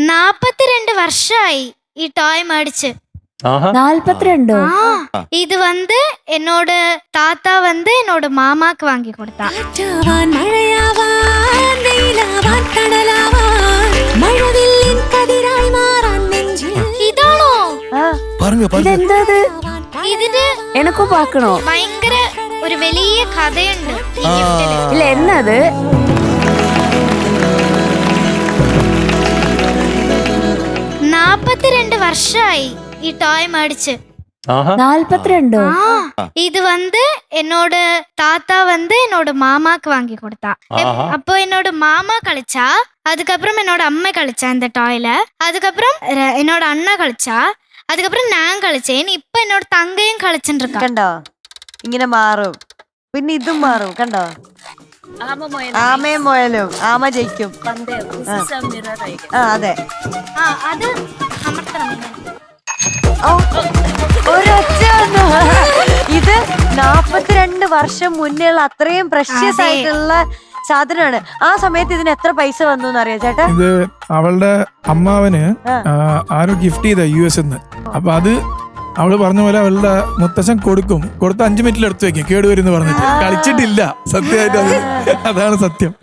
42 വർഷമായി ഈ ടോയ് മേടിച്ച്. 42 இது என்னோட தாத்தா என்னோட மாமாக்கு வாங்கி கொடுத்தா. ഇതാണോ ഇതിന് എനക്കും പാക്കണോ? ഭയങ്കര ഒരു വലിയ കഥയുണ്ട് ഈ ഗിഫ്റ്റില്. ഇല്ല എന്നത് 42 വർഷമായി ഈ ടോയ് മേടിച്ച്. 42 இது என்னோட தாத்தா என்னோட மாமாக்கு வாங்கி கொடுத்தா. அப்போ என்னோட மாமா கழிச்சா, அதுக்கப்புறம் என்னோட அம்மா கழிச்சா இந்த டாய்ல, அதுக்கப்புறம் என்னோட அண்ணா கழிச்சா, அதுக்கப்புறம் நான் கழிச்சேன். ഇപ്പൊ എന്നോട് തങ്കയും കളിച്ചിട്ട് കണ്ടോ ഇങ്ങനെ മാറും. പിന്നെ ഇതും മാറും കണ്ടോ. ആമയും മുയലും. ആമ ജയിക്കും. അതെ അത് ഒരൊറ്റ ഇത് 42 വർഷം മുന്നേയുള്ള അത്രയും പ്രഷ്യസ് ആയിട്ടുള്ള സാധനമാണ്. ആ സമയത്ത് ഇതിന് എത്ര പൈസ വന്നു എന്നറിയോ ചേട്ടാ? ഇത് അവളുടെ അമ്മാവന് ആരോ ഗിഫ്റ്റ് ചെയ്ത US ന്ന്. അപ്പൊ അത് അവള് പറഞ്ഞ പോലെ അവളുടെ മുത്തശ്ശൻ കൊടുത്ത 5 മിനിറ്റിൽ എടുത്തു വെക്കും, കേടുവരുന്ന് പറഞ്ഞിട്ട് കളിച്ചിട്ടില്ല. സത്യമായിട്ട് അതാണ് സത്യം.